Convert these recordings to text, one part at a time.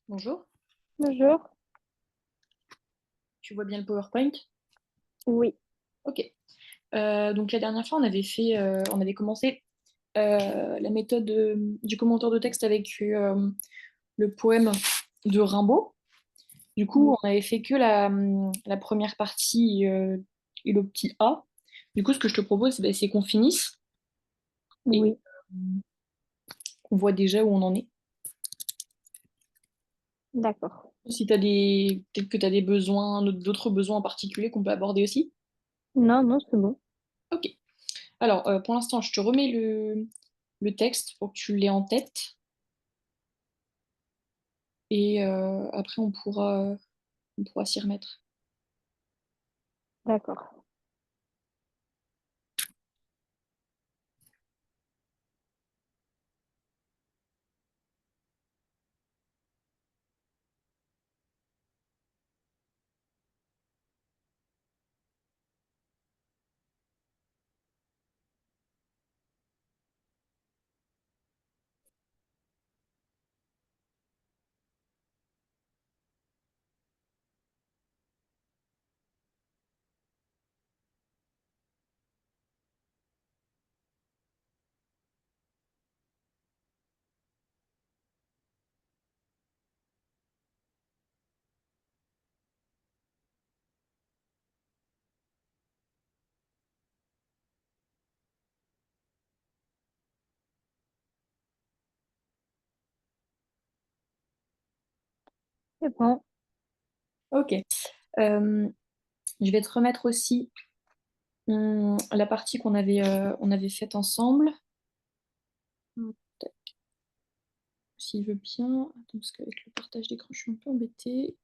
Bonjour, Bonjour. tu vois bien le PowerPoint? Oui, Ok. Donc la dernière fois, on avait commencé la méthode du commentaire de texte avec le poème de Rimbaud. Du coup, oui, on avait fait que la première partie et le petit A. Du coup, ce que je te propose, c'est qu'on finisse et oui. qu'on voit déjà où on en est. D'accord. Si tu as peut-être que tu as des besoins, d'autres besoins en particulier qu'on peut aborder aussi. Non, non, c'est bon. Ok. Alors, pour l'instant, je te remets le texte pour que tu l'aies en tête. Et après, on pourra s'y remettre. D'accord. C'est bon. Ok. Euh, je vais te remettre aussi la partie on avait faite ensemble. S'il veut bien. Attends, parce qu'avec le partage d'écran, je suis un peu embêtée.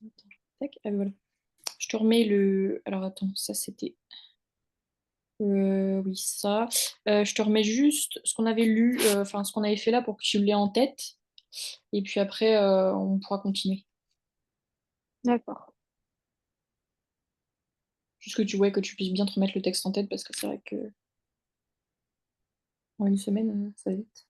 Attends, tac. Ah, voilà. Je te remets le. Alors attends, ça c'était. Oui, ça. Je te remets juste ce qu'on avait lu, enfin ce qu'on avait fait là pour que tu l'aies en tête. Et puis après, on pourra continuer. D'accord. Juste que tu vois que tu puisses bien te remettre le texte en tête parce que c'est vrai que en une semaine, ça va vite.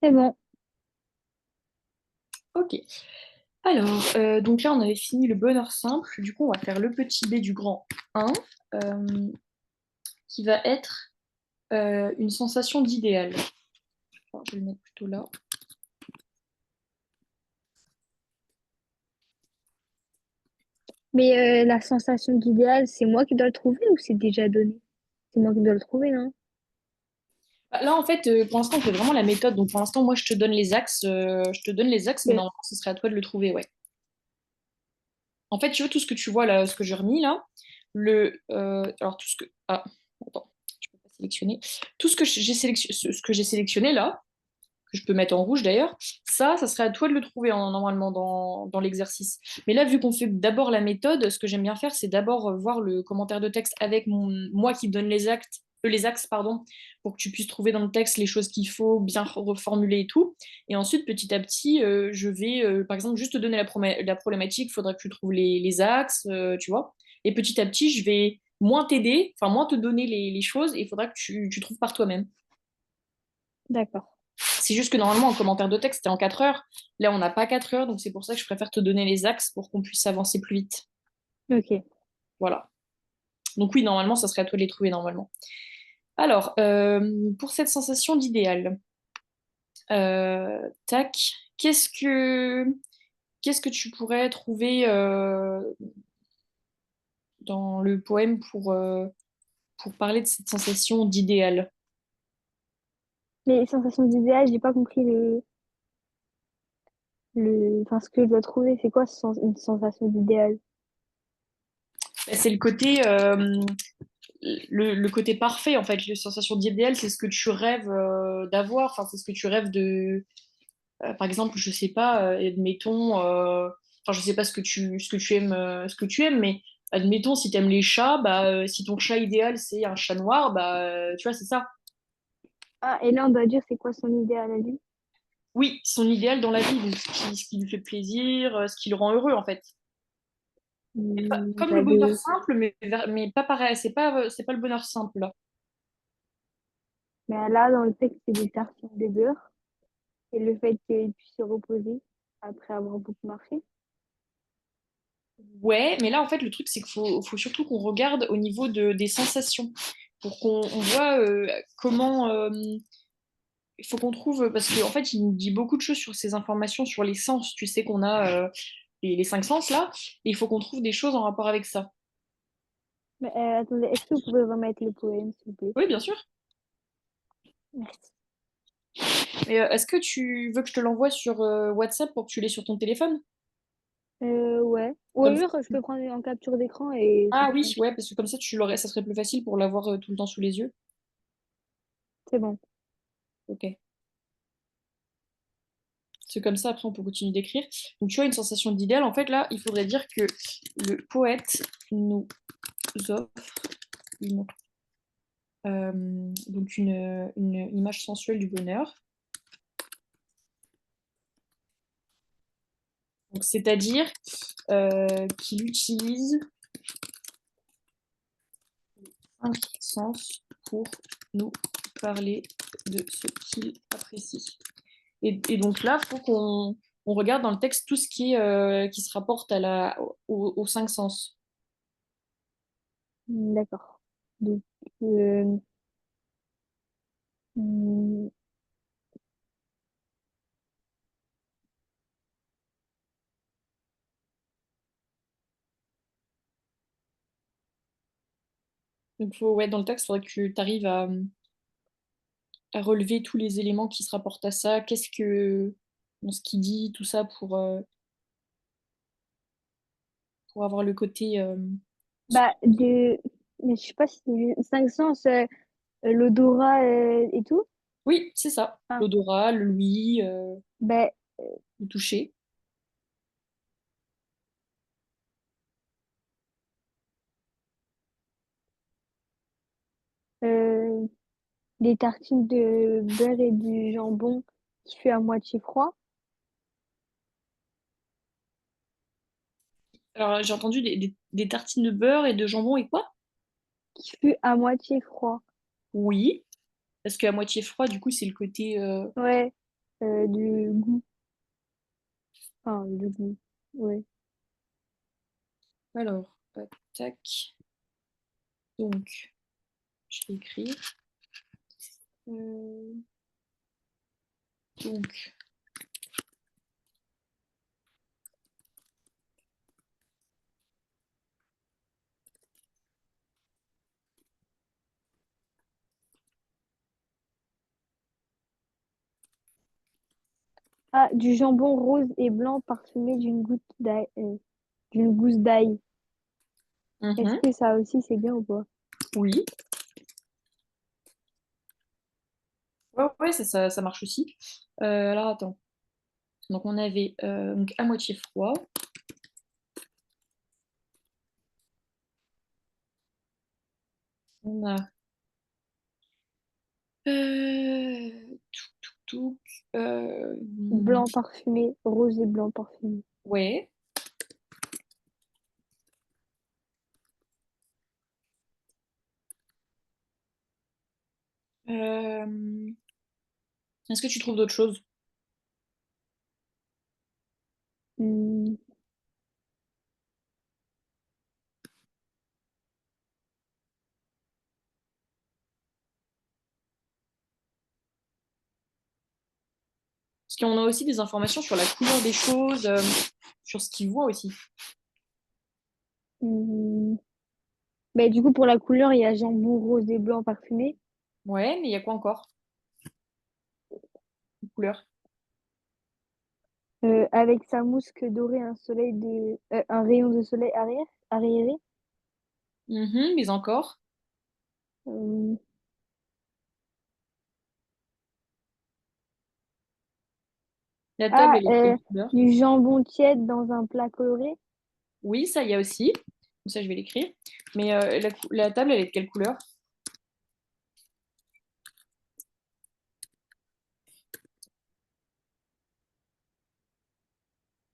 C'est bon. Ok. Alors, donc là, on avait fini le bonheur simple. Du coup, on va faire le petit b du grand 1, euh, qui va être une sensation d'idéal. Alors, je vais le mettre plutôt là. Mais la sensation d'idéal, c'est moi qui dois le trouver ou c'est déjà donné? C'est moi qui dois le trouver, non? Bah, là, en fait, pour l'instant, on fait vraiment la méthode. Donc, pour l'instant, moi, je te donne les axes, mais Ok. normalement, ce serait à toi de le trouver, ouais. En fait, tu vois, tout ce que tu vois là, ce que j'ai remis là, alors tout ce que... Ah, attends, je peux pas sélectionner. Tout ce que ce que j'ai sélectionné là, que je peux mettre en rouge d'ailleurs, ça serait à toi de le trouver normalement dans l'exercice. Mais là, vu qu'on fait d'abord la méthode, ce que j'aime bien faire, c'est d'abord voir le commentaire de texte avec moi qui donne les axes, pardon, pour que tu puisses trouver dans le texte les choses qu'il faut bien reformuler et tout. Et ensuite, petit à petit, je vais, par exemple, juste te donner la problématique, il faudra que tu trouves les axes, tu vois. Et petit à petit, je vais moins t'aider, enfin moins te donner les choses, et il faudra que tu trouves par toi-même. D'accord. C'est juste que normalement, en commentaire de texte, c'était en 4 heures. Là, on n'a pas 4 heures, donc c'est pour ça que je préfère te donner les axes pour qu'on puisse avancer plus vite. Ok. Voilà. Donc oui, normalement, ça serait à toi de les trouver normalement. Alors, pour cette sensation d'idéal, Tac. Qu'est-ce que tu pourrais trouver dans le poème pour parler de cette sensation d'idéal? Les sensations d'idéal, j'ai pas compris enfin, ce que je dois trouver. C'est quoi une sensation d'idéal? Bah, c'est le côté, le côté parfait, en fait. La sensation d'idéal, c'est ce que tu rêves d'avoir. Enfin, c'est ce que tu rêves de. Par exemple, je sais pas, admettons, enfin, je sais pas ce que tu aimes, mais admettons, si tu aimes les chats, bah, si ton chat idéal, c'est un chat noir, bah, tu vois, c'est ça. Ah, et là, on doit dire c'est quoi son idéal à lui? Oui, son idéal dans la vie, donc ce qui lui fait plaisir, ce qui le rend heureux, en fait. Comme le Bah, bonheur simple, mais pas pareil, c'est pas le bonheur simple, là. mais là, dans le texte, c'est des tartines de beurre et le fait qu'il puisse se reposer après avoir beaucoup marché. Ouais, mais là, en fait, le truc, c'est qu'il faut surtout qu'on regarde au niveau des sensations, pour qu'on voit comment. Il faut qu'on trouve, parce qu'en fait, il nous dit beaucoup de choses sur ces informations, sur les sens. Tu sais qu'on a les cinq sens, là, et il faut qu'on trouve des choses en rapport avec ça. Mais attendez, est-ce que vous pouvez remettre le poème, s'il vous plaît? Oui, bien sûr. Merci. Et est-ce que tu veux que je te l'envoie sur WhatsApp pour que tu l'aies sur ton téléphone? Ouais. Ou Comme ça. alors, je peux prendre en capture d'écran et Ah faire ça. oui, ouais, parce que comme ça, tu l'aurais, ça serait plus facile pour l'avoir tout le temps sous les yeux. C'est bon. Ok. C'est comme ça, après, on peut continuer d'écrire. Donc, tu vois, une sensation d'idéal, en fait, là, il faudrait dire que le poète nous offre une, donc une image sensuelle du bonheur. Donc, c'est-à-dire qu'il utilise cinq sens pour nous parler de ce qu'il apprécie. Et donc là, il faut qu'on regarde dans le texte tout ce qui se rapporte aux cinq sens. D'accord. Donc, euh, hmm, Donc, ouais, dans le texte, il faudrait que tu arrives à relever tous les éléments qui se rapportent à ça. Qu'est-ce que, dans ce qu'il dit, tout ça, pour avoir le côté. bah, mais je sais pas si c'est cinq sens, l'odorat et tout. Oui, c'est ça. Enfin, L'odorat, l'ouïe, bah, le toucher. euh, des tartines de beurre et du jambon qui fait à moitié froid. Alors, j'ai entendu des tartines de beurre et de jambon et quoi? Qui fait à moitié froid. Oui, parce qu'à moitié froid, du coup, c'est le côté. Ouais, du goût. Enfin, du goût. Ouais. Alors, tac. Donc, je vais écrire. Euh, donc, Ah, du jambon rose et blanc parfumé d'une gousse d'ail. Est-ce mhm, que ça aussi c'est bien ou pas? oui. Ouais, ouais, ça marche aussi. Alors, attends. Donc, on avait donc, à moitié froid. On a. Touc, touc, touc, Blanc parfumé, rose et blanc parfumé. ouais. Euh, Est-ce que tu trouves d'autres choses? Hmm, qu'on a aussi des informations sur la couleur des choses, sur ce qu'il voit aussi. Hmm. Ben, du coup, pour la couleur, il y a jambon rose et blanc parfumé. Ouais, mais il y a quoi encore? Une couleur. Avec sa mousque dorée, un rayon de soleil arriéré. Mhm, mais encore. Euh, La table, elle est de quelle euh, couleur? du jambon tiède dans un plat coloré. Oui, ça, il y a aussi. Donc ça, je vais l'écrire. Mais la table, elle est de quelle couleur?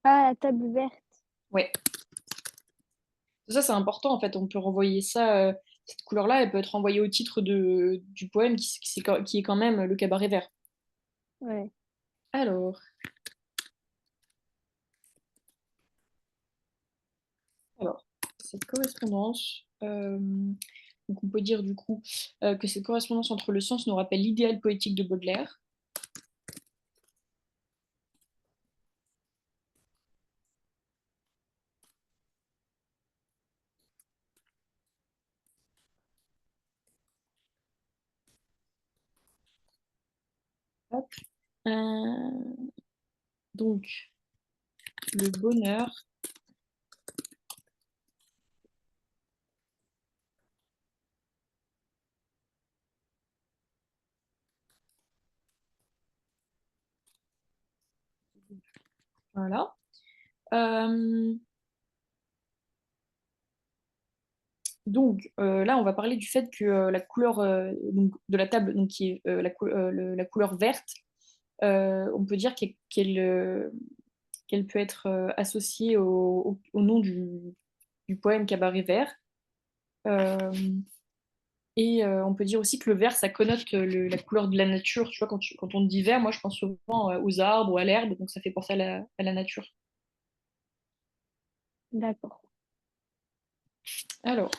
Ah, la table verte. Ouais. Ça, c'est important, en fait. On peut renvoyer ça, cette couleur-là, elle peut être renvoyée au titre du poème qui est quand même le cabaret vert. Ouais, Alors, alors, cette correspondance, donc on peut dire du coup que cette correspondance entre le sens nous rappelle l'idéal poétique de Baudelaire. Hop. Euh, donc, le bonheur, voilà. Euh, donc là, on va parler du fait que la couleur donc, de la table, donc, qui est la couleur verte, on peut dire qu'elle peut être associée au nom du poème Cabaret vert. Euh, et on peut dire aussi que le vert, ça connote la couleur de la nature. Tu vois, quand on dit vert, moi, je pense souvent aux arbres ou à l'herbe, donc ça fait penser à la nature. d'accord. Alors,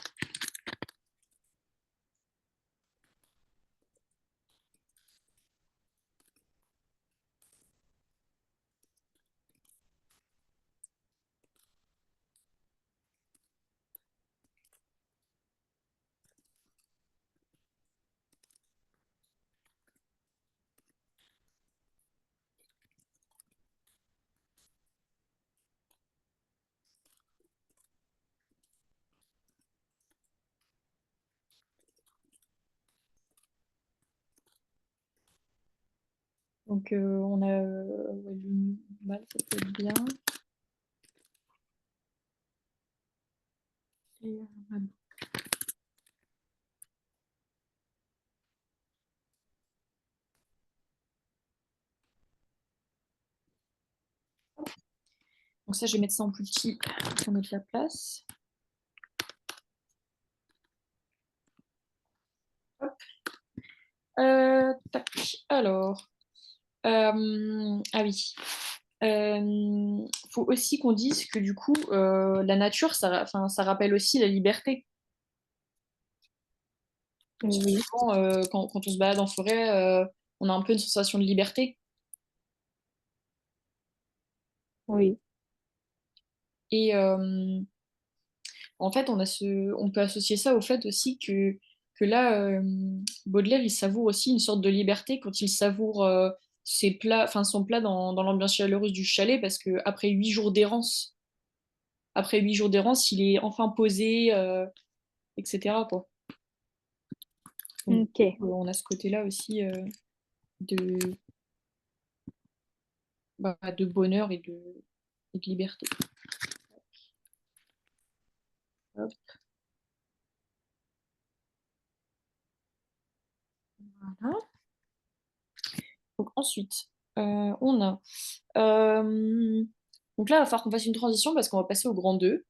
donc on a ouais, le mal, ça peut être bien. Et, donc ça, je vais mettre ça en plus petit pour mettre la place. Hop. Tac. Alors, ah oui. Faut aussi qu'on dise que du coup, la nature, enfin, ça rappelle aussi la liberté. Oui, Souvent, quand on se balade en forêt, on a un peu une sensation de liberté. oui. Et en fait, on peut associer ça au fait aussi que là, Baudelaire, il savoure aussi une sorte de liberté quand il savoure ses plats, enfin, son plat dans l'ambiance chaleureuse du chalet, parce que après 8 jours d'errance, il est enfin posé, etc., quoi. Donc, Ok, on a ce côté-là aussi de, de bonheur et de liberté. Hop, voilà. Donc ensuite, on a... donc là, il va falloir qu'on fasse une transition parce qu'on va passer au grand 2.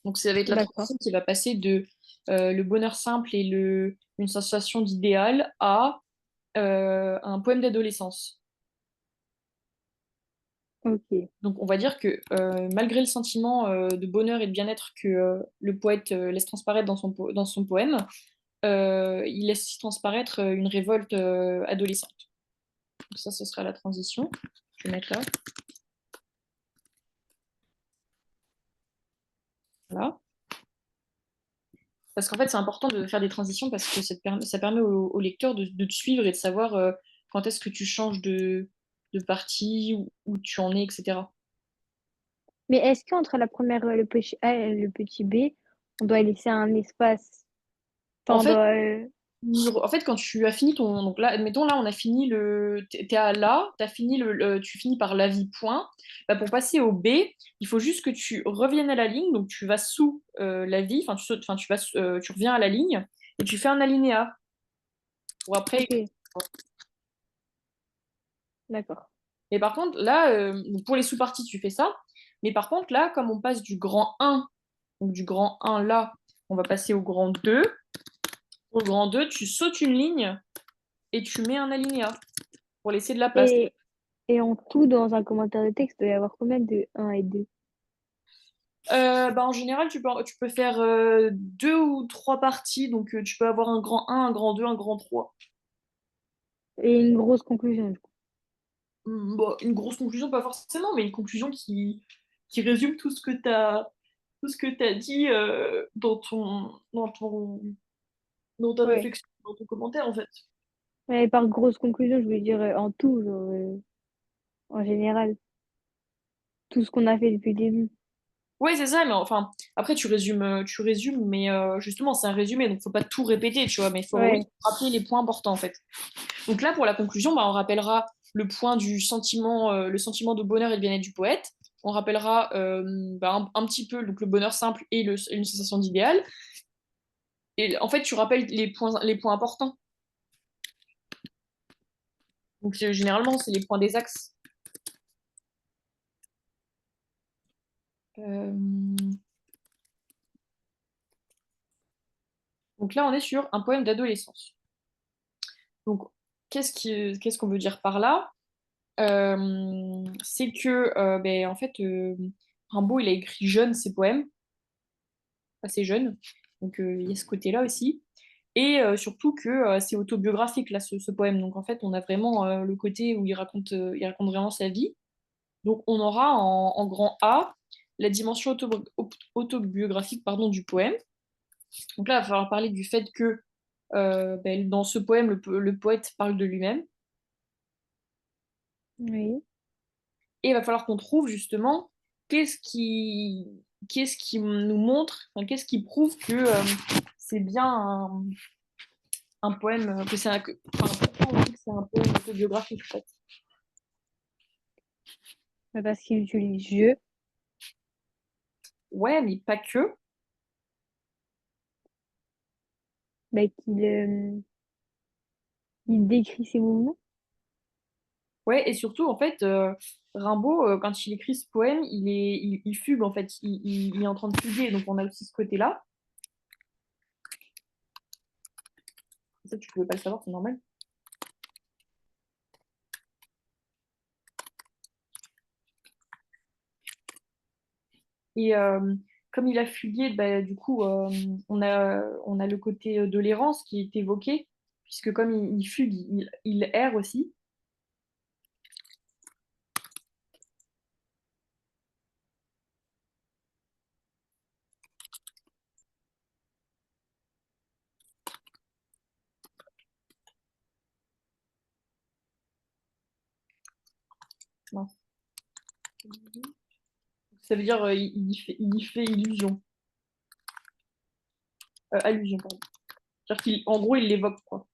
Donc ça va être la d'accord. transition qui va passer de le bonheur simple et une sensation d'idéal à un poème d'adolescence. Ok. Donc on va dire que malgré le sentiment de bonheur et de bien-être que le poète laisse transparaître dans son poème, il laisse aussi transparaître une révolte adolescente. Donc ça, ce sera la transition. Je vais mettre là. Voilà. Parce qu'en fait, c'est important de faire des transitions parce que ça permet au lecteur de te suivre et de savoir quand est-ce que tu changes de partie, où tu en es, etc. Mais est-ce qu'entre la première, le petit A et le petit B, on doit laisser un espace? En Enfin, on fait, doit, quand tu as fini ton. Donc là, admettons, là, on a fini le. T'es à là, tu finis par la vie, point. Bah, pour passer au B, il faut juste que tu reviennes à la ligne. Donc tu vas sous la vie, enfin, tu reviens à la ligne et tu fais un alinéa pour après écrire. ok, d'accord. Et par contre, là, pour les sous-parties, tu fais ça. Mais par contre, là, comme on passe du grand 1, donc du grand 1 là, on va passer au grand 2. Au grand 2, tu sautes une ligne et tu mets un alinéa pour laisser de la place. Et, et en tout, dans un commentaire de texte, il doit y avoir combien de un et 2? Bah, en général, tu peux faire deux ou trois parties. Donc, tu peux avoir un grand 1, un grand 2, un grand 3. Et une grosse conclusion, du coup. Bon, une grosse conclusion, pas forcément, mais une conclusion qui résume tout ce que tu dit dans ta Ouais. réflexion, dans ton commentaire, en fait. Mais par grosse conclusion, je voulais dire en tout, genre, en général. Tout ce qu'on a fait depuis le début. Oui, c'est ça, mais enfin, après, tu résumes, mais justement, c'est un résumé, donc faut pas tout répéter, tu vois, mais il faut oui, Ouais. rappeler les points importants, en fait. Donc là, pour la conclusion, bah, on rappellera le point du sentiment, le sentiment de bonheur et de bien-être du poète. On rappellera bah, un petit peu donc, le bonheur simple et une sensation d'idéal. Et en fait, tu rappelles les points importants. Donc généralement, c'est les points des axes. Euh, donc là, on est sur un poème d'adolescence. Donc, qu'est-ce qu'on veut dire par là? C'est que, ben, en fait, Rimbaud, il a écrit jeune ses poèmes, assez jeune. Donc, il y a ce côté-là aussi. Et surtout que c'est autobiographique, là, ce poème. Donc, en fait, on a vraiment le côté où il raconte vraiment sa vie. Donc, on aura en grand A la dimension autobiographique pardon, du poème. Donc là, il va falloir parler du fait que ben, dans ce poème, le poète parle de lui-même. Oui. Et il va falloir qu'on trouve justement qu'est-ce qui, qu'est-ce qui nous montre, enfin, qu'est-ce qui prouve que c'est bien un poème, que c'est enfin, pourquoi on dit que c'est un poème autobiographique en fait. Bah, parce qu'il utilise je, Ouais, mais pas que. bah, il décrit ses mouvements. Ouais, et surtout en fait, Rimbaud, quand il écrit ce poème, il fugue en fait, il est en train de fuguer, donc on a aussi ce côté-là. Ça, tu pouvais pas le savoir, c'est normal. Et comme il a fugué, bah, du coup, on a le côté de l'errance qui est évoqué, puisque comme il fugue, il erre aussi. Mince. Ça veut dire il y fait illusion. Allusion, pardon. C'est-à-dire qu'en gros, il l'évoque, quoi.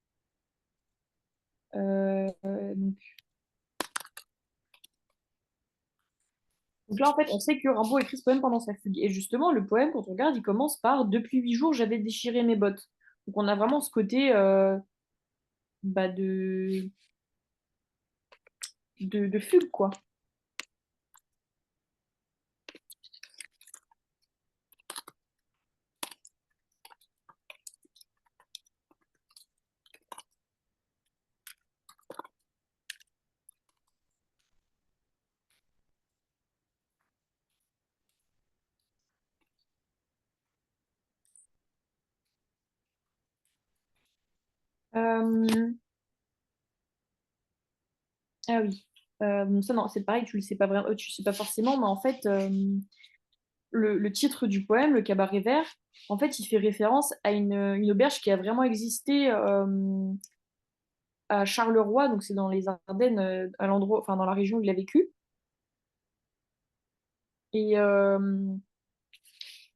Donc là, en fait, on sait que Rimbaud écrit ce poème pendant sa fugue. Et justement, le poème, quand on regarde, il commence par «Depuis 8 jours, j'avais déchiré mes bottes». Donc on a vraiment ce côté bah, de fugue, quoi. Euh, Ah oui. Bon, ça, non, c'est pareil, tu le sais pas vraiment, tu sais pas forcément, mais en fait, le titre du poème, Le Cabaret Vert, en fait, il fait référence à une auberge qui a vraiment existé à Charleroi, donc c'est dans les Ardennes, à l'endroit, enfin dans la région où il a vécu. Et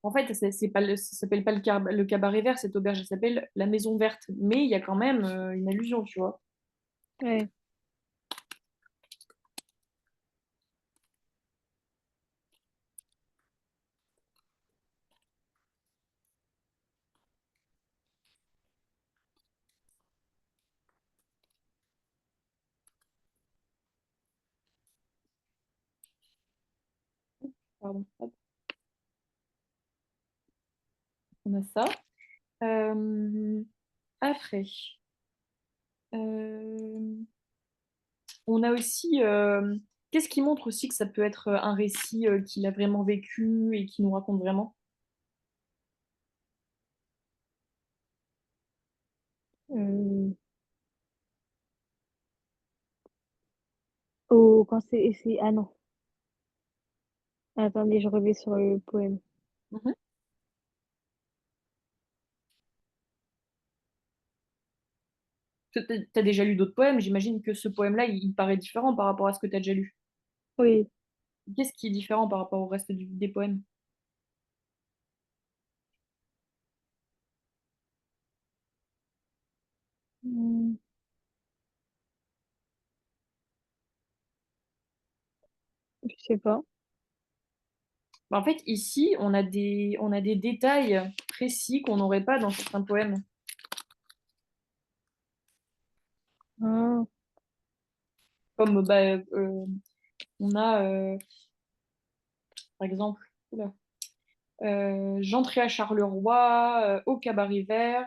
en fait, c'est pas, ça s'appelle pas le Cabaret Vert, cette auberge, elle s'appelle la Maison Verte, mais il y a quand même une allusion, tu vois. Ouais. Pardon. Hop, on a ça. Euh, après, euh, on a aussi, qu'est-ce qui montre aussi que ça peut être un récit qu'il a vraiment vécu et qui nous raconte vraiment? Euh, oh, quand ah non. Attendez, je reviens sur le poème. Mhm. T'as déjà lu d'autres poèmes, j'imagine que ce poème-là, il paraît différent par rapport à ce que t'as déjà lu. Oui. Qu'est-ce qui est différent par rapport au reste des poèmes? Hmm, je sais pas. Bah, en fait, ici, on a des détails précis qu'on n'aurait pas dans certains poèmes. Ah, Comme bah, on a, par exemple, oula, j'entrais à Charleroi, au Cabaret Vert.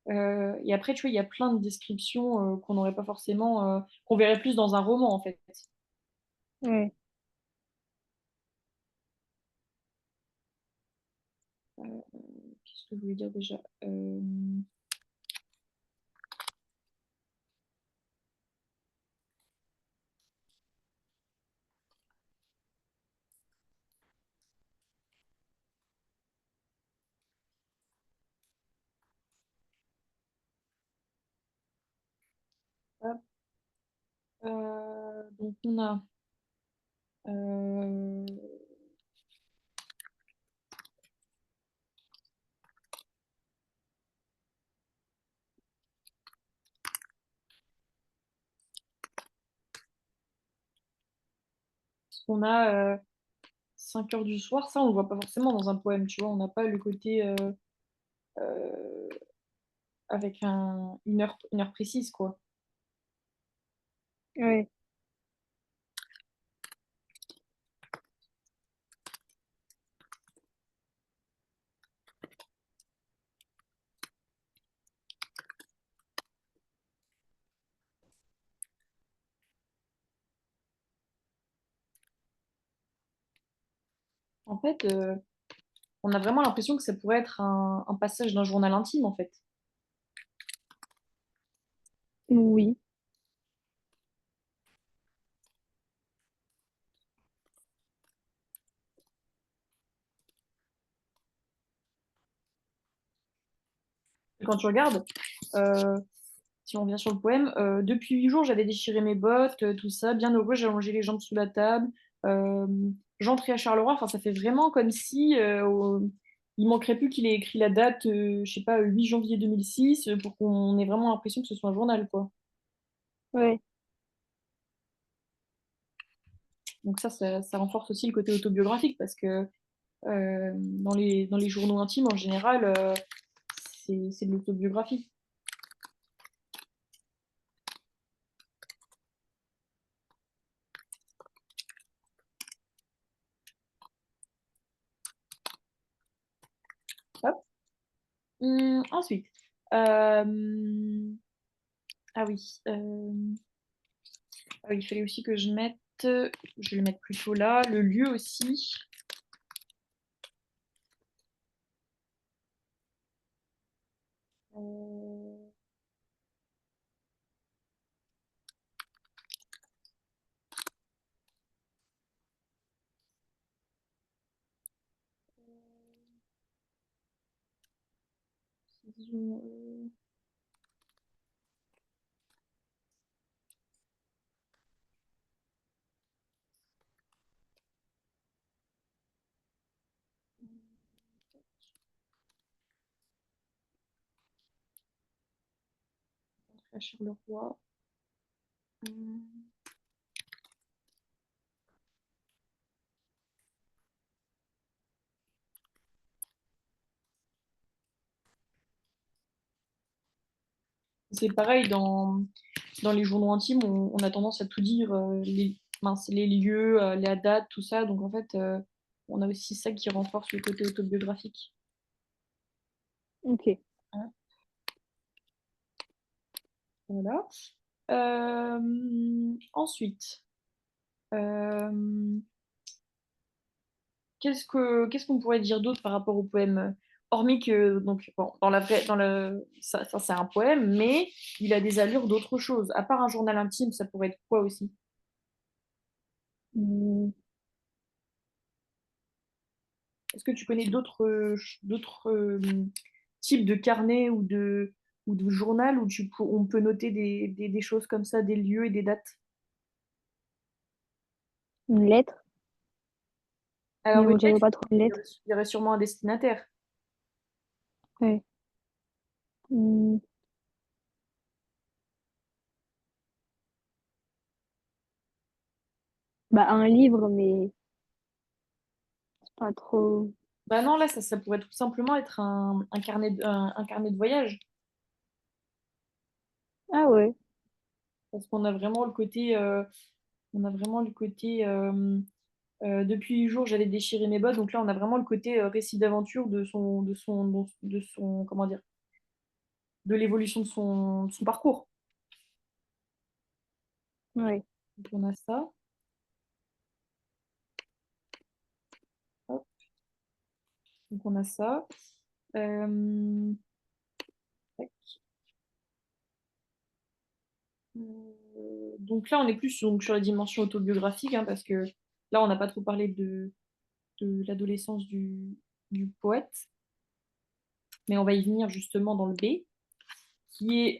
Et après, tu vois, il y a plein de descriptions qu'on n'aurait pas forcément, qu'on verrait plus dans un roman, en fait. ouais. Qu'est-ce que je voulais dire déjà? Hop, donc, euh, on a 5 heures du soir, ça, on le voit pas forcément dans un poème, tu vois. On n'a pas le côté euh, avec une heure précise, quoi. Ouais. En fait, on a vraiment l'impression que ça pourrait être un passage d'un journal intime, en fait. Oui. Et quand tu regardes, euh, si on revient sur le poème, depuis 8 jours, j'avais déchiré mes bottes, tout ça, bien heureux, j'ai allongé les jambes sous la table, euh, j'entrais à Charleroi, enfin, ça fait vraiment comme si il manquerait plus qu'il ait écrit la date, je sais pas, 8 janvier 2006, pour qu'on ait vraiment l'impression que ce soit un journal, quoi. Ouais. Donc ça renforce aussi le côté autobiographique, parce que dans les journaux intimes, en général, c'est de l'autobiographie. Hop. Ensuite, euh, ah oui, ah oui, il fallait aussi que je mette, je vais le mettre plutôt là, le lieu aussi. Euh, Disons, à Charleroi. C'est pareil, dans les journaux intimes, on a tendance à tout dire, mince, les lieux, la date, tout ça. Donc en fait, on a aussi ça qui renforce le côté autobiographique. Ok. Hein, voilà. Ensuite, euh, qu'est-ce qu'on pourrait dire d'autre par rapport au poème? Hormis que, donc, bon, ça c'est un poème, mais il a des allures d'autre chose. À part un journal intime, ça pourrait être quoi aussi? Hmm, Est-ce que tu connais d'autres types de carnets ou de journal où on peut noter des choses comme ça, des lieux et des dates? une lettre, mais Alors, une on lettre, dirait pas trop une lettre. il y aurait sûrement un destinataire. Ouais. Hmm, bah, un livre, mais c'est pas trop. Bah non, là, ça pourrait tout simplement être un carnet de voyage. Ah ouais, Parce qu'on a vraiment le côté, on a vraiment le côté depuis 8 jours, j'avais déchiré mes bottes. Donc là, on a vraiment le côté récit d'aventure comment dire, de l'évolution de son parcours. ouais. Donc on a ça. Hop, donc on a ça. Euh, tac. Donc là, on est plus sur la dimension autobiographique, hein, parce que là, on n'a pas trop parlé de l'adolescence du poète, mais on va y venir justement dans le B, qui est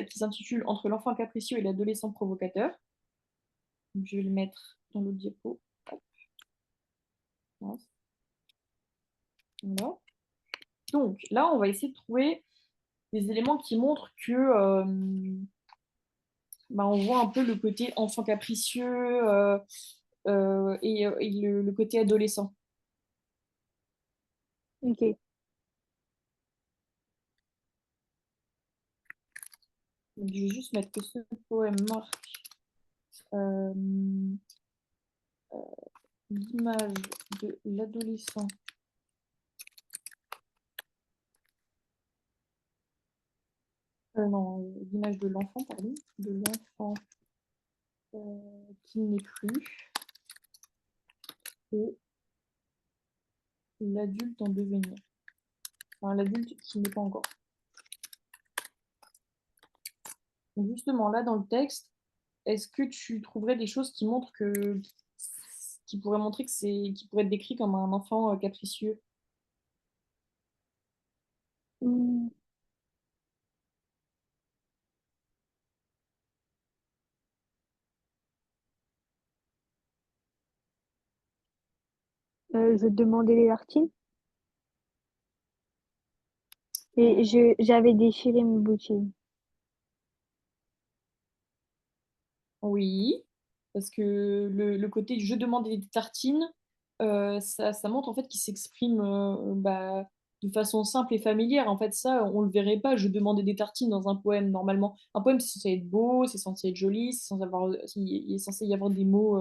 qui s'intitule Entre l'enfant capricieux et l'adolescent provocateur. Donc, je vais le mettre dans l'autre diapo. Hop, voilà. Donc là, on va essayer de trouver des éléments qui montrent que bah, on voit un peu le côté enfant capricieux et le côté adolescent. Ok. Donc, je vais juste mettre que ce poème marque euh, l'image de l'adolescent. Non, l'image de l'enfant, pardon, de l'enfant qui n'est plus et l'adulte en devenir. Enfin, l'adulte qui n'est pas encore. Donc justement, là, dans le texte, est-ce que tu trouverais des choses qui montrent qui pourraient montrer qui pourrait être décrit comme un enfant capricieux? Hmm, je demandais les tartines Euh, et j'avais déchiré mes bottines. oui, parce que le côté je demande des tartines, ça montre en fait qu'il s'exprime bah, de façon simple et familière. En fait, ça, on le verrait pas. Je demandais des tartines dans un poème normalement. Un poème, c'est censé être beau, c'est censé être joli, il est censé y avoir des mots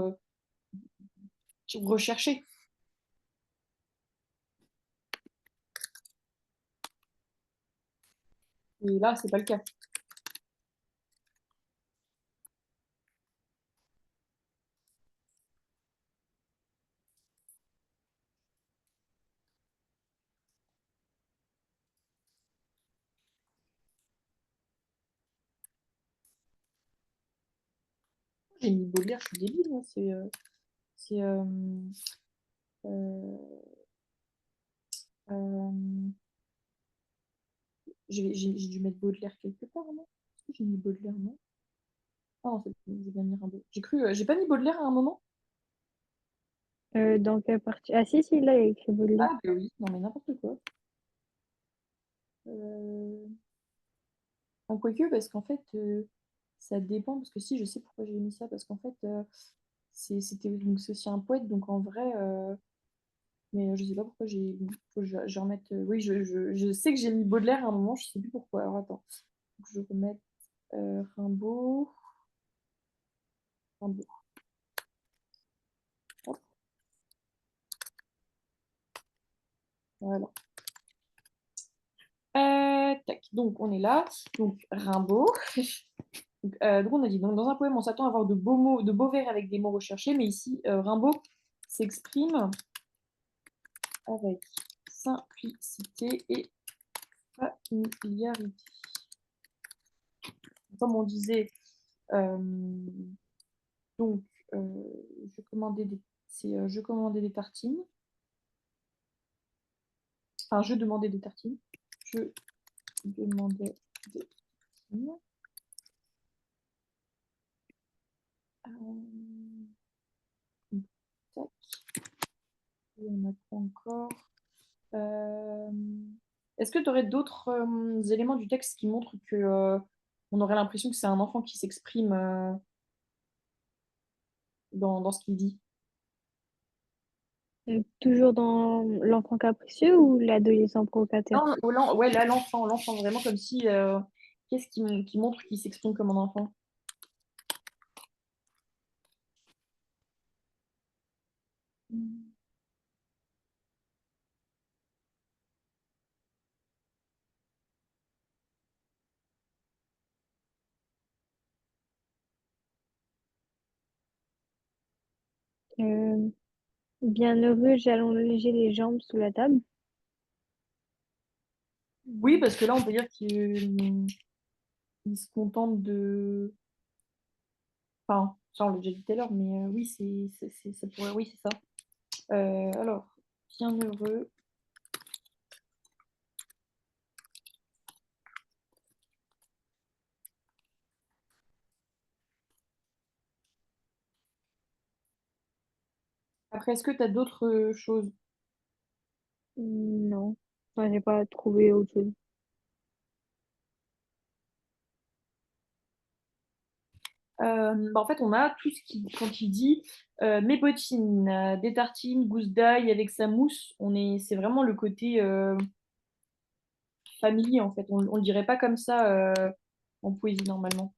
recherchés. Et là, c'est pas le cas. J'ai mis Baudelaire, je suis débile, moi. C'est euh, euh, J'ai dû mettre Baudelaire quelque part, non? Est-ce que j'ai mis Baudelaire, non? Ah non, c'est bon, j'ai bien mis Rimbaud. J'ai pas mis Baudelaire à un moment? Dans quelle partie? Ah si, si, là, il y a écrit Baudelaire. Ah, bah oui, non mais n'importe quoi. Euh... Enfin, quoique, parce qu'en fait, ça dépend, parce que si, je sais pourquoi j'ai mis ça, parce qu'en fait, c'est aussi un poète, donc en vrai, mais je sais pas pourquoi faut que je remette. Oui, je sais que j'ai mis Baudelaire à un moment, je sais plus pourquoi. Alors attends, faut que je remette Rimbaud. Rimbaud. Hop, voilà. Tac, donc on est là. Donc Rimbaud. Donc on a dit, donc, dans un poème, on s'attend à avoir de beaux mots, de beaux vers avec des mots recherchés, mais ici, Rimbaud s'exprime avec simplicité et familiarité. Comme on disait, euh, donc euh, je commandais je commandais des tartines. Enfin, je demandais des tartines. Je demandais des tartines. Tac, il y en a pas encore. Euh, Est-ce que tu aurais d'autres éléments du texte qui montrent que on aurait l'impression que c'est un enfant qui s'exprime dans ce qu'il dit? Donc, toujours dans l'enfant capricieux ou l'adolescent provocateur? Non, ouais, là, l'enfant vraiment comme si qu'est-ce qui montre qu'il s'exprime comme un enfant? Euh, Bienheureux, j'allongeais les jambes sous la table. Oui, parce que là, on peut dire qu'il il se contente de. Enfin, ça, on l'a déjà dit tout à l'heure, mais oui, ça pourrait. Oui, c'est ça. Alors, bienheureux. Après, est-ce que tu as d'autres choses? Non, enfin, j'ai pas trouvé autre chose. Bah, en fait, on a tout ce qui, quand il dit mes bottines, des tartines, gousse d'ail avec sa mousse, c'est vraiment le côté familier en fait. On le dirait pas comme ça en poésie normalement.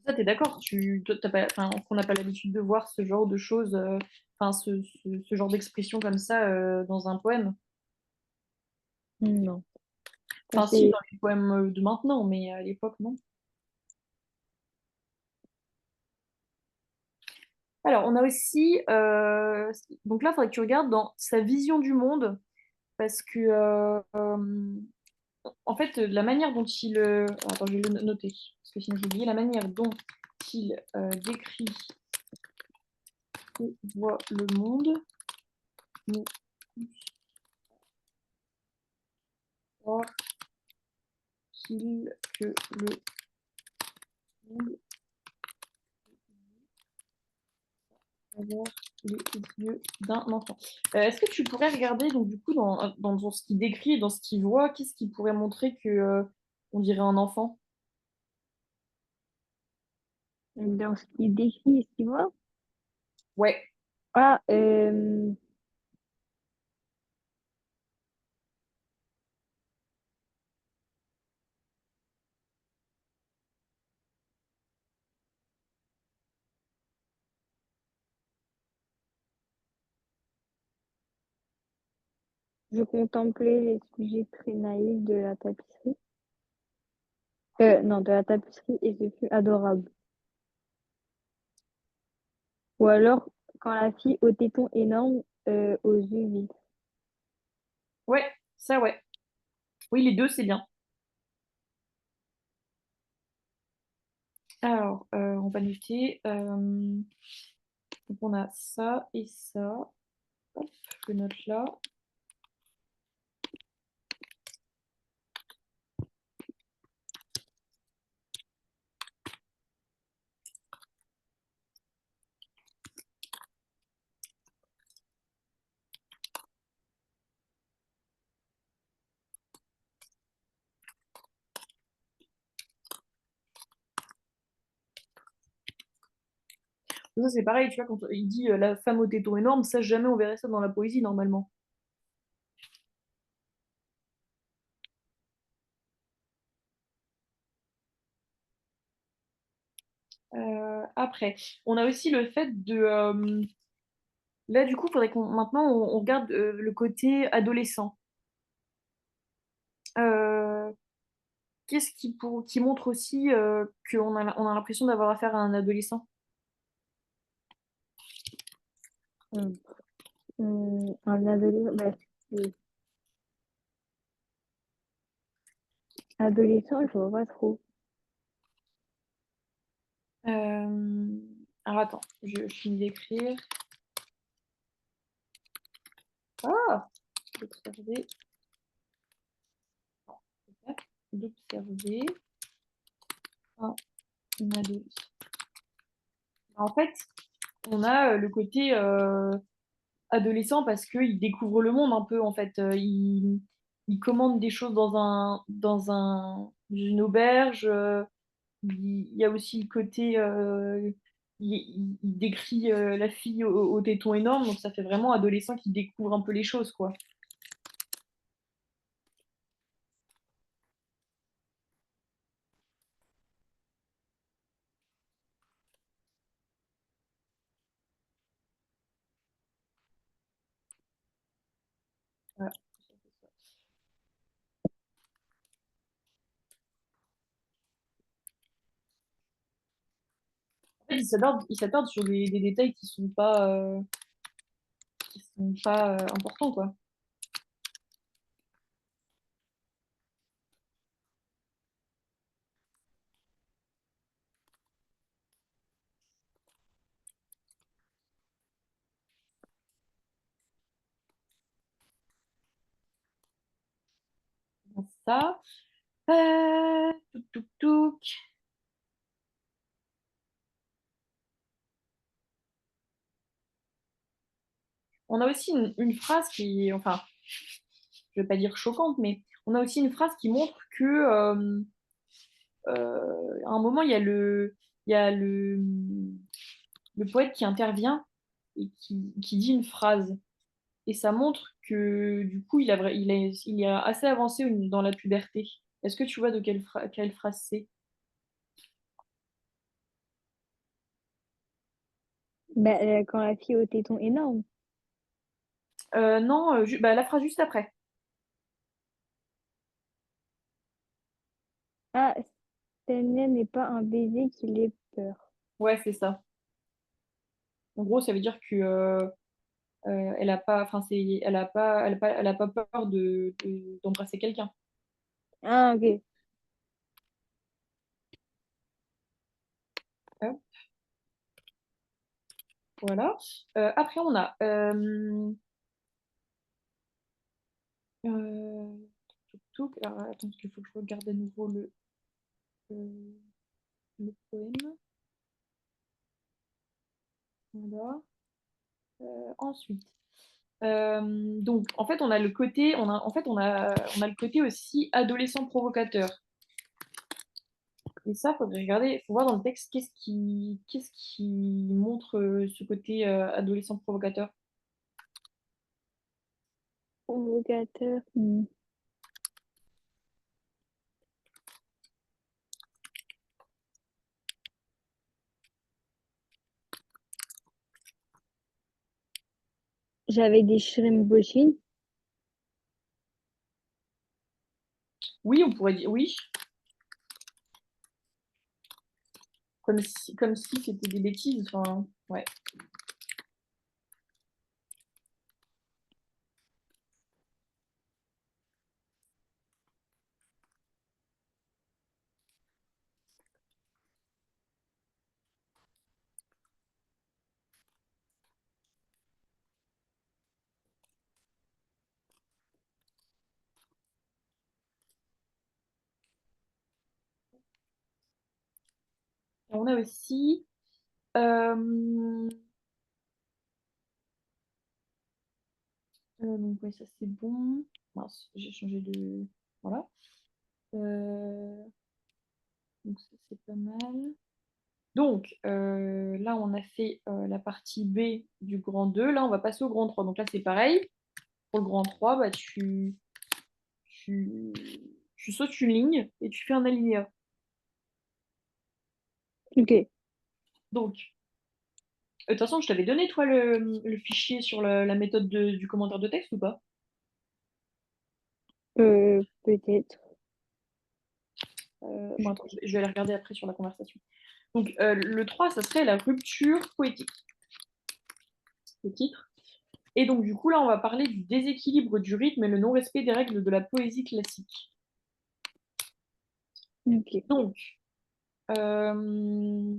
Ça, t'es d'accord? T'as pas, enfin, qu'on n'a pas l'habitude de voir ce genre de choses, enfin, ce genre d'expression comme ça dans un poème. Non. Ça, Enfin, si, c'est dans les poèmes de maintenant, mais à l'époque, non. Alors, on a aussi, donc là, il faudrait que tu regardes dans sa vision du monde, parce que, en fait, la manière dont il, attends, je vais le noter, parce que sinon j'ai oublié, la manière dont il décrit et voit le monde nous pousse à croire que le monde travers les yeux d'un enfant. Est-ce que tu pourrais regarder, donc du coup, dans ce qu'il décrit et dans ce qu'il voit, qu'est-ce qui pourrait montrer que on dirait un enfant? dans ce qu'il décrit, ce qu'il voit. Ouais. Ah, Je contemplais les sujets très naïfs de la tapisserie. Non, de la tapisserie et ce fut adorable. Ou alors, quand la fille aux tétons énormes, aux yeux vifs. Ouais, ça ouais. Oui, les deux, c'est bien. Alors, on va noter. Donc on a ça et ça. Hop, je le note là. Ça, c'est pareil, tu vois, quand il dit la femme au téton énorme, ça, jamais on verrait ça dans la poésie, normalement. Après, on a aussi le fait de... là, du coup, il faudrait qu'on maintenant on regarde le côté adolescent. Euh, Qu'est-ce qui montre aussi qu'on a l'impression d'avoir affaire à un adolescent? Hum, un adolescent, bah, c'est- adolescent, je vois pas trop. Euh, Alors attends, je finis d'écrire. Ah, d'observer, d'observer un adolescent. En fait, on a le côté adolescent parce qu'il découvre le monde un peu, en fait. Il commande des choses une auberge. Il y a aussi le côté... il décrit la fille au téton énorme, donc ça fait vraiment adolescent qui découvre un peu les choses, quoi. Voilà. En fait, il s'attarde sur des détails qui sont pas importants, quoi. Ça. Touc, touc, touc. On a aussi une phrase qui est, enfin, je vais pas dire choquante, mais on a aussi une phrase qui montre que, à un moment, il y a le poète qui intervient et qui dit une phrase. Et ça montre que, du coup, il est assez avancé dans la puberté. Est-ce que tu vois de quelle phrase c'est? Bah, quand la fille aux tétons énormes. Non, bah, la phrase juste après. Ah, Stenia n'est pas un baiser qu'il ait peur. Ouais, c'est ça. En gros, ça veut dire que elle a pas, enfin, elle a pas peur d'embrasser quelqu'un. Ah, ok. Hop, voilà. Après, on a euh, alors, attends, parce qu'il faut que je regarde à nouveau le, le poème. Voilà. Ensuite, donc, en fait, on a le côté, en fait, on a le côté aussi adolescent provocateur. Et ça, faudrait regarder, faut voir dans le texte qu'est-ce qui montre ce côté adolescent provocateur. Provocateur. J'avais des shrimp boschines. Oui, on pourrait dire oui. Comme si c'était des bêtises. Enfin, ouais. On a aussi. Donc, ouais, ça c'est bon. Mince, j'ai changé de. Voilà. Donc, ça c'est pas mal. Donc, là, on a fait la partie B du grand 2. Là, on va passer au grand 3. Donc là, c'est pareil. Pour le grand 3, bah, tu, tu sautes une ligne et tu fais un alinéa. Ok. Donc, de toute façon, je t'avais donné, toi, le fichier sur la méthode du commentaire de texte ou pas? Peut-être. Bon, attends, je vais aller regarder après sur la conversation. Donc, le 3, ça serait la rupture poétique, le titre. Et donc, du coup, là, on va parler du déséquilibre du rythme et le non-respect des règles de la poésie classique. Ok. Donc, euh,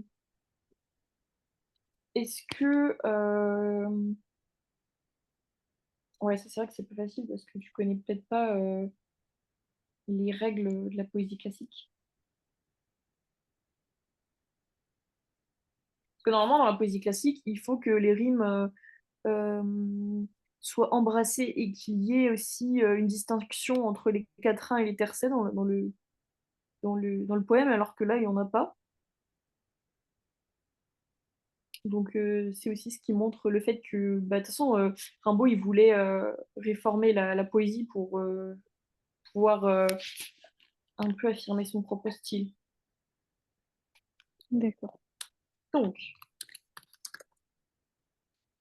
est-ce que... Ouais, ça, c'est vrai que c'est plus facile parce que tu connais peut-être pas les règles de la poésie classique. Parce que normalement, dans la poésie classique, il faut que les rimes euh, soient embrassées et qu'il y ait aussi une distinction entre les quatrains et les tercets dans le poème, alors que là, il n'y en a pas. Donc, c'est aussi ce qui montre le fait que, bah, de toute façon, Rimbaud, il voulait réformer la poésie pour pouvoir un peu affirmer son propre style. D'accord. Donc,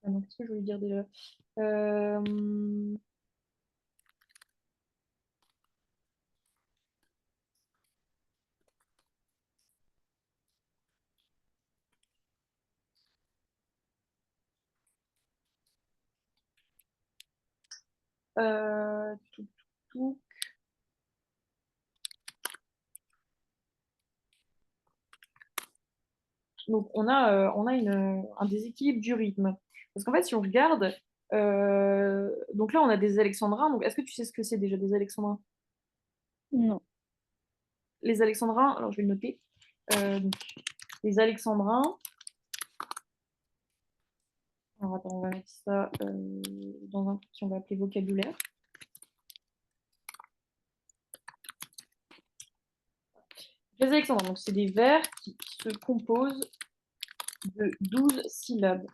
qu'est-ce que je voulais dire déjà? Euh, tout, tout. Donc, on a un déséquilibre du rythme. Parce qu'en fait, si on regarde, donc là, on a des alexandrins. Donc, est-ce que tu sais ce que c'est déjà des alexandrins? Non. Les alexandrins, alors je vais le noter. Donc, les alexandrins, alors attends, on va mettre ça dans un truc qu'on va appeler vocabulaire. Les alexandrins, donc c'est des vers qui se composent de 12 syllabes.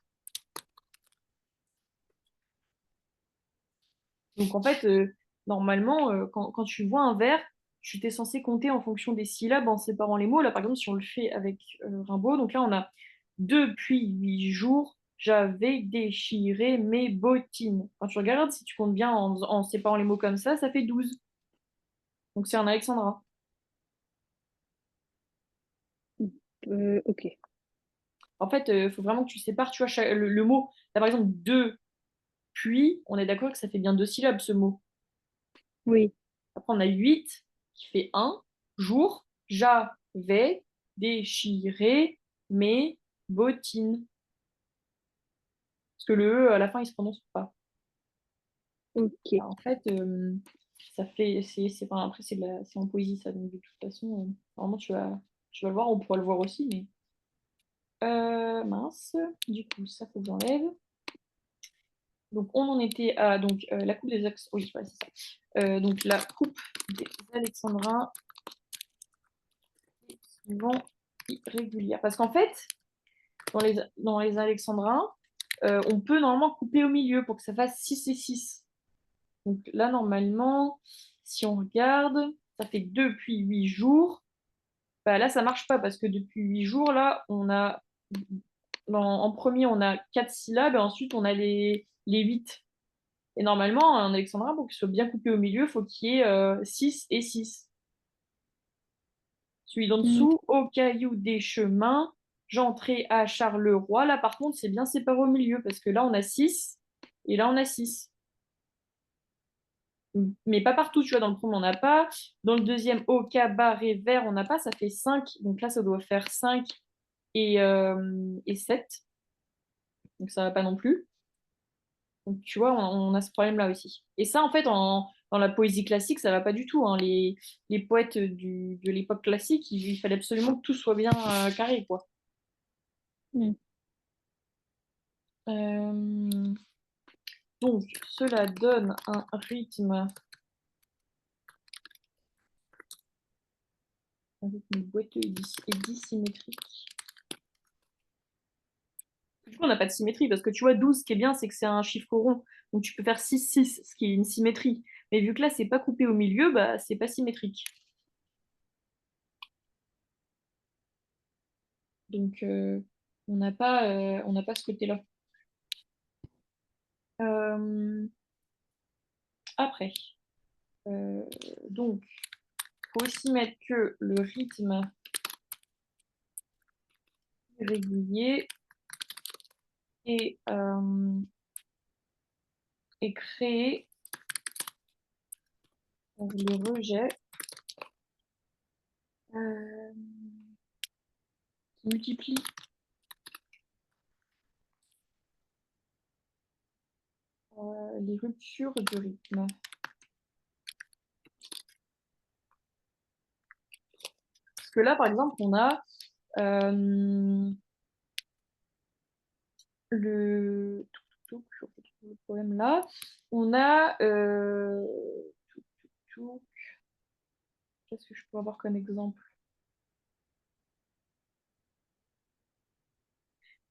Donc en fait, normalement, quand tu vois un vers, tu t'es censé compter en fonction des syllabes en séparant les mots. Là, par exemple, si on le fait avec Rimbaud, donc là, on a depuis 8 jours, j'avais déchiré mes bottines. Quand tu regardes, si tu comptes bien en séparant les mots comme ça fait 12. Donc c'est un alexandrin. Ok. En fait, il faut vraiment que tu sépares, tu vois, le mot. Là, par exemple, deux, puis, on est d'accord que ça fait bien 2 syllabes, ce mot. Oui. Après, on a 8 qui fait un jour. J'avais déchiré mes bottines. Parce que le E, à la fin, il se prononce pas. Ok. Alors, en fait, ça fait. Enfin, après, c'est en poésie, ça. Donc, de toute façon, normalement, tu vas le voir. On pourra le voir aussi. Mais. Mince. Du coup, ça, faut que j'enlève. Donc, on en était à donc, la coupe des axes. Oui, voilà, c'est ça. Donc, la coupe des alexandrins est souvent irrégulière. Parce qu'en fait, dans les alexandrins, on peut normalement couper au milieu pour que ça fasse 6 et 6. Donc là, normalement, si on regarde, ça fait depuis 8 jours. Bah, là, ça marche pas parce que depuis 8 jours, là, en premier, on a 4 syllabes et ensuite, on a les 8. Et normalement, un alexandrin, pour qu'il soit bien coupé au milieu, il faut qu'il y ait 6 et 6. Celui d'en Mm. dessous, au caillou des chemins, j'entrais à Charleroi. Là, par contre, c'est bien séparé au milieu, parce que là, on a 6 et là, on a 6. Mais pas partout, tu vois, dans le premier, on n'a pas. Dans le deuxième, au cabaret vert, on n'a pas, ça fait 5. Donc là, ça doit faire 5 et 7. Donc ça va pas non plus. Donc tu vois, on a ce problème-là aussi. Et ça, en fait, dans la poésie classique, ça va pas du tout, hein. Les poètes de l'époque classique, il fallait absolument que tout soit bien carré, quoi. Mm. Euh, donc, cela donne un rythme boiteux et dissymétrique. Du coup, on n'a pas de symétrie parce que tu vois, 12, ce qui est bien, c'est que c'est un chiffre rond. Donc tu peux faire 6 6, ce qui est une symétrie. Mais vu que là, c'est pas coupé au milieu, bah, c'est pas symétrique. Donc on n'a pas ce côté-là. Euh, après, euh, donc, faut aussi mettre que le rythme régulier est créé par le rejet euh, qui multiplie les ruptures de rythme. Parce que là, par exemple, on a euh, le... le problème là. On a... Qu'est-ce que je peux avoir comme exemple?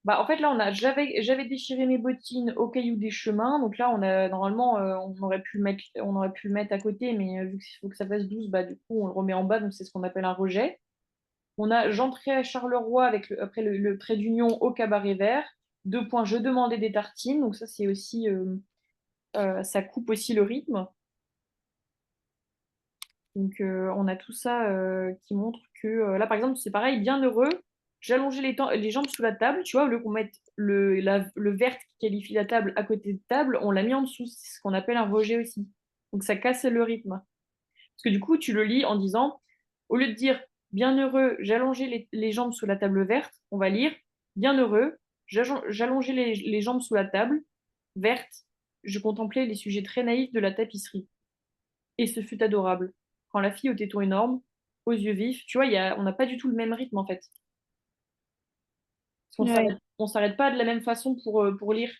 Bah, en fait, là, j'avais déchiré mes bottines au caillou des chemins. Donc là, normalement, on aurait pu le mettre à côté, mais vu qu'il faut que ça fasse 12 bah, du coup, on le remet en bas. Donc c'est ce qu'on appelle un rejet. On a j'entrais à Charleroi avec après le trait d'union au cabaret vert. Deux points, je demandais des tartines. Donc ça, c'est aussi, ça coupe aussi le rythme. Donc on a tout ça qui montre que là, par exemple, c'est pareil, bien heureux. J'allongeais les jambes sous la table, tu vois, au lieu qu'on mette le vert qui qualifie la table à côté de table, on l'a mis en dessous. C'est ce qu'on appelle un rejet aussi. Donc ça casse le rythme. Parce que du coup, tu le lis en disant, au lieu de dire bien heureux, j'allongeais les jambes sous la table verte, on va lire bien heureux, j'allongeais les jambes sous la table verte, je contemplais les sujets très naïfs de la tapisserie. Et ce fut adorable. Quand la fille au téton énorme, aux yeux vifs, tu vois, on n'a pas du tout le même rythme en fait. Parce qu'on Ouais. on s'arrête pas de la même façon pour lire.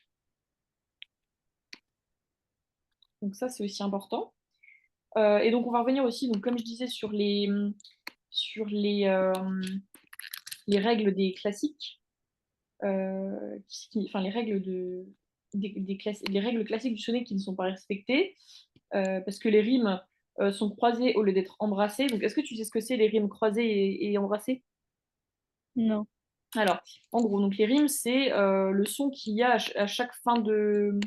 Donc ça, c'est aussi important. Et donc on va revenir aussi, donc comme je disais, sur les règles des classiques, enfin les règles les règles classiques du sonnet qui ne sont pas respectées, parce que les rimes sont croisées au lieu d'être embrassées. Donc est-ce que tu sais ce que c'est les rimes croisées et embrassées? Non. Alors, en gros, donc les rimes, c'est le son qu'il y a à chaque fin de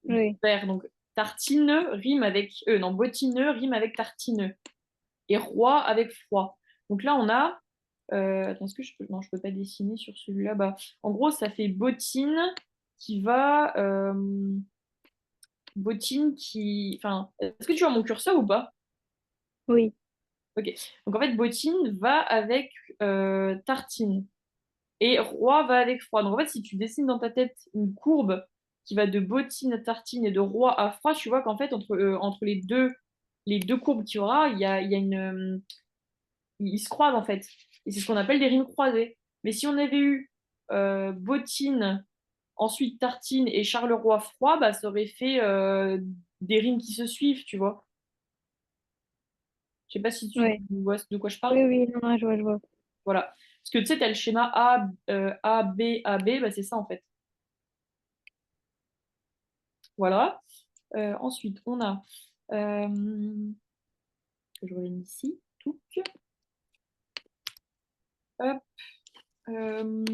Oui. vers. Donc, tartine rime avec non, bottineux rime avec tartineux. Et roi avec froid. Donc là, on a. Attends, est-ce que je peux. Non, je peux pas dessiner sur celui-là. Bah, en gros, ça fait bottine qui va. Bottine qui. Enfin, est-ce que tu vois mon curseur ou pas? Oui. Ok. Donc en fait, bottine va avec tartine. Et roi va avec froid. Donc en fait, si tu dessines dans ta tête une courbe qui va de bottine à tartine et de roi à froid, tu vois qu'en fait, entre les deux courbes qu'il y aura, il y a ils se croisent en fait. Et c'est ce qu'on appelle des rimes croisées. Mais si on avait eu bottine, ensuite tartine et Charleroi froid, bah, ça aurait fait des rimes qui se suivent, tu vois. Je sais pas si tu Ouais. vois de quoi je parle. Oui, oui, non, non, je vois, je vois. Voilà. Parce que tu sais, tu as le schéma A, B, A, B, bah, c'est ça en fait. Voilà. Ensuite, on a, je reviens ici, touc, hop, euh,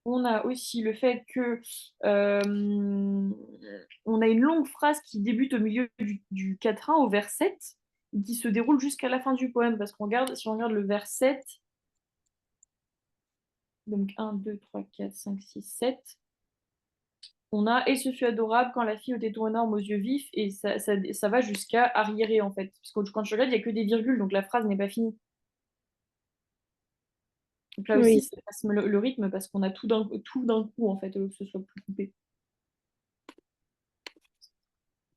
On a aussi le fait que on a une longue phrase qui débute au milieu du 4-1 au vers 7 et qui se déroule jusqu'à la fin du poème. Parce qu'on regarde, si on regarde le vers 7, donc 1, 2, 3, 4, 5, 6, 7, on a et ce fut adorable quand la fille était aux énorme aux yeux vifs, et ça va jusqu'à arriérer en fait. Parce que quand je regarde, il n'y a que des virgules, donc la phrase n'est pas finie. Donc là aussi, Oui. ça passe le rythme parce qu'on a tout d'un coup en fait, que ce soit plus coupé.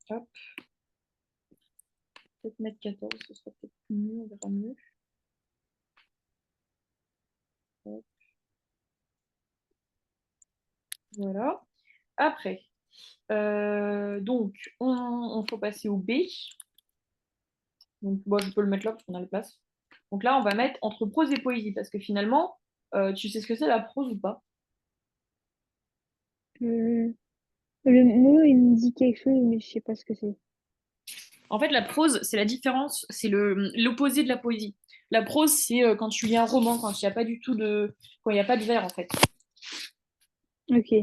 Hop, peut-être mettre 14, ce sera peut-être mieux, on verra mieux. Hop, voilà. Après, donc, on faut passer au B. Donc, bon, je peux le mettre là parce qu'on a la place. Donc là, on va mettre entre prose et poésie parce que finalement, tu sais ce que c'est la prose ou pas? Euh, le mot, il me dit quelque chose, mais je sais pas ce que c'est. En fait, la prose, c'est la différence, c'est l'opposé de la poésie. La prose, c'est quand tu lis un roman, quand il n'y a pas du tout quand il n'y a pas de vers en fait. Ok.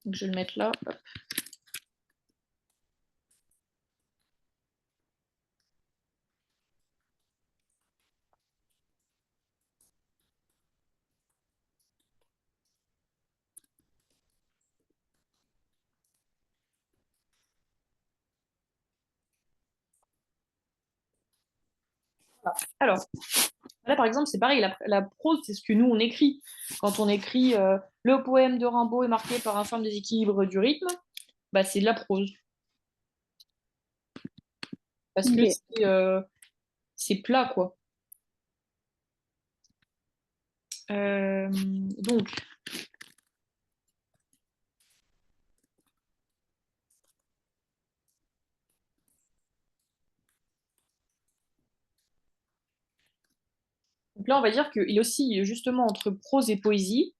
Donc, je vais le mettre là. Alors, là, par exemple, c'est pareil, la prose, c'est ce que nous, on écrit. Quand on écrit le poème de Rimbaud est marqué par un ferme déséquilibre du rythme, bah, c'est de la prose. Parce que Ok. c'est plat, quoi. Donc, là, on va dire qu'il oscille justement entre prose et poésie.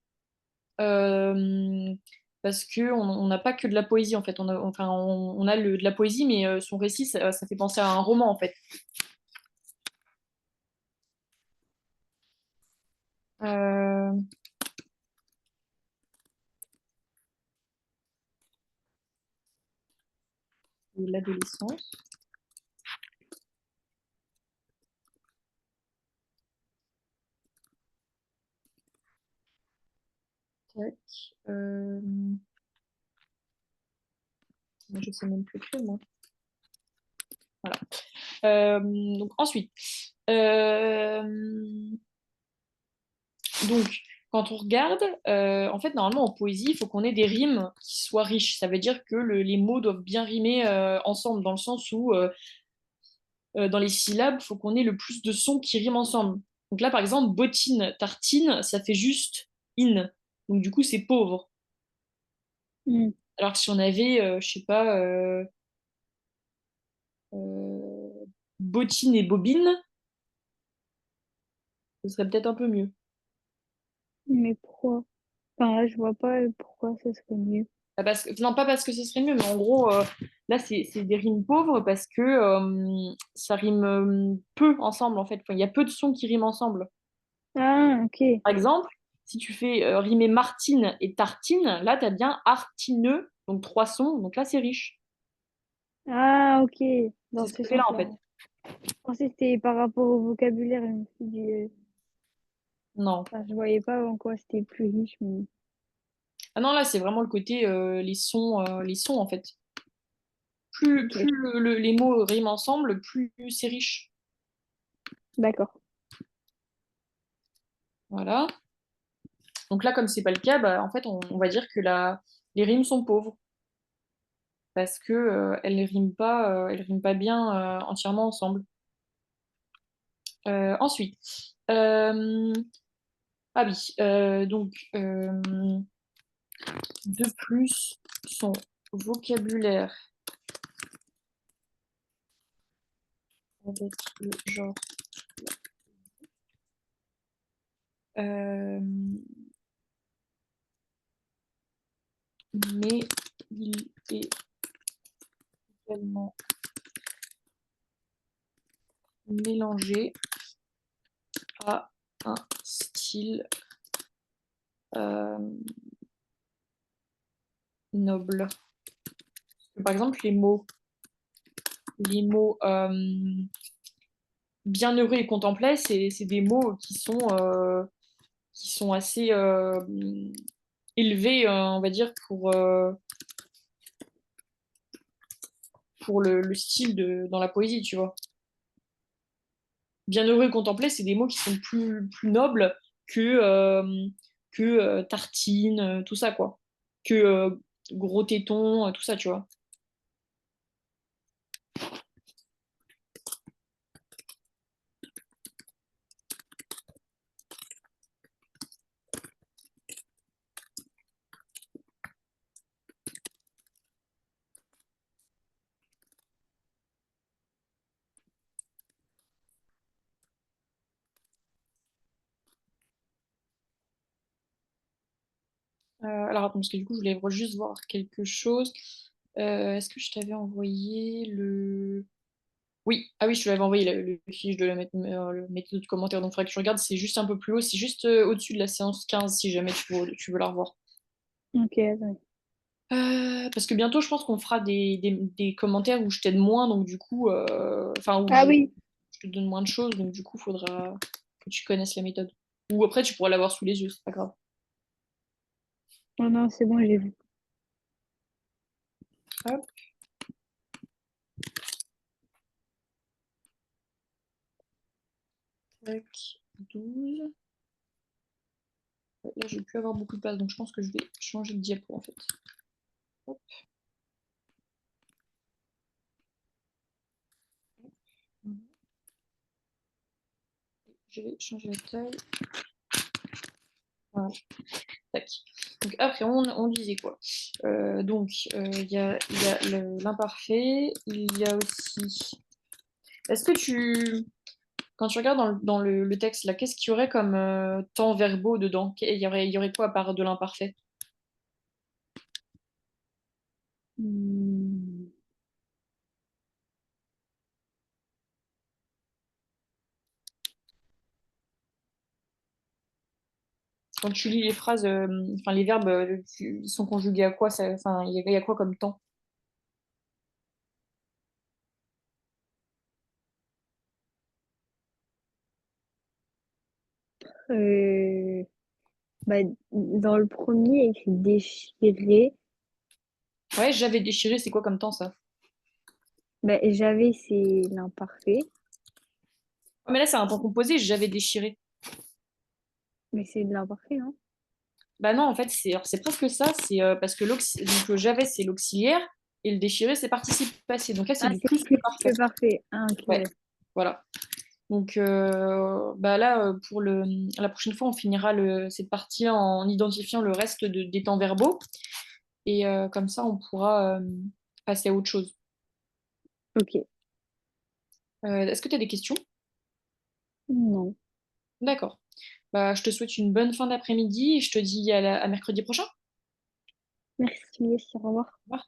euh, Parce qu'on n'a pas que de la poésie, en fait. On a de la poésie, mais son récit, ça fait penser à un roman, en fait. Euh, L'adolescence. Tac. Euh, je sais même plus écrire, moi. Voilà. Donc ensuite, euh, donc quand on regarde, en fait normalement en poésie, il faut qu'on ait des rimes qui soient riches. Ça veut dire que les mots doivent bien rimer ensemble, dans le sens où dans les syllabes, il faut qu'on ait le plus de sons qui riment ensemble. Donc là par exemple, bottine, tartine, ça fait juste in. Donc du coup c'est pauvre. Hmm. Alors que si on avait, je sais pas, bottine et bobine, ce serait peut-être un peu mieux. Mais pourquoi? Enfin, là, je vois pas pourquoi ça serait mieux. Non, pas parce que ce serait mieux, mais en gros, là, c'est des rimes pauvres parce que ça rime peu ensemble, en fait. Enfin, il y a peu de sons qui riment ensemble. Ah, ok. Par exemple, si tu fais rimer Martine et tartine, là, tu as bien artineux, donc trois sons, donc là, c'est riche. Ah, ok. C'est Dans cet ce effet-là, en sens-là. fait. Je pensais que c'était par rapport au vocabulaire. Je me suis dit, Non. enfin, je voyais pas en quoi c'était plus riche, mais Ah non, là, c'est vraiment le côté les sons, en fait. Plus, ok. plus les mots riment ensemble, plus c'est riche. D'accord. Voilà. Donc là, comme c'est pas le cas, bah, en fait, on va dire que les rimes sont pauvres parce que elles riment pas bien entièrement ensemble. Ensuite, euh, ah oui, donc de plus, son vocabulaire avec le genre, euh, mais il est également mélangé à un style euh, noble. Par exemple, les mots bienheureux et contemplé, c'est des mots qui sont assez élevés, on va dire, pour le style dans la poésie, tu vois. Bienheureux et contemplé, c'est des mots qui sont plus nobles que tartine, tout ça, quoi. Que gros téton, tout ça, tu vois. Alors, attends, parce que du coup, je voulais juste voir quelque chose. Est-ce que je t'avais envoyé le... Oui, ah oui, je te l'avais envoyé le fiche de la méthode de commentaire. Donc, il faudrait que tu regardes. C'est juste un peu plus haut. C'est juste au-dessus de la séance 15 si jamais tu veux la revoir. Ok, attends. Parce que bientôt, je pense qu'on fera des commentaires où je t'aide moins. Donc, du coup, enfin, où Ah oui. je te donne moins de choses. Donc, du coup, il faudra que tu connaisses la méthode. Ou après, tu pourras l'avoir sous les yeux. C'est pas grave. Oh non, c'est bon, j'ai vu. Hop, tac, 12. Ouais, là, je vais plus avoir beaucoup de place. Donc, je pense que je vais changer de diapo en fait. Hop. Je vais changer la taille. Voilà. Tac. Donc après, on disait quoi? Donc, il y a l'imparfait, il y a aussi... Est-ce que quand tu regardes dans le texte, là, qu'est-ce qu'il y aurait comme temps verbaux dedans? Il y aurait quoi à part de l'imparfait? Hmm. Quand tu lis les phrases, enfin les verbes, ils sont conjugués à quoi ça, enfin, il y a quoi comme temps? Euh, bah, dans le premier, il y a écrit déchiré. Ouais, j'avais déchiré, c'est quoi comme temps ça? Bah, j'avais, c'est l'imparfait, Ah, mais là, c'est un temps composé, j'avais déchiré. mais c'est de l'imparfait, non? Bah non, en fait, alors, c'est presque ça, c'est parce que donc, le j'avais, c'est l'auxiliaire, et le déchiré, c'est participe passé. Donc là, c'est Ah, du c'est plus que plus parfait. que parfait. Ah, ok, Ouais, ouais. voilà. Donc bah là, pour la prochaine fois, on finira cette partie en identifiant le reste des temps verbaux, et comme ça, on pourra passer à autre chose. Ok. Est-ce que tu as des questions? Non. D'accord. Bah, je te souhaite une bonne fin d'après-midi et je te dis à mercredi prochain. Merci, au revoir. Au revoir.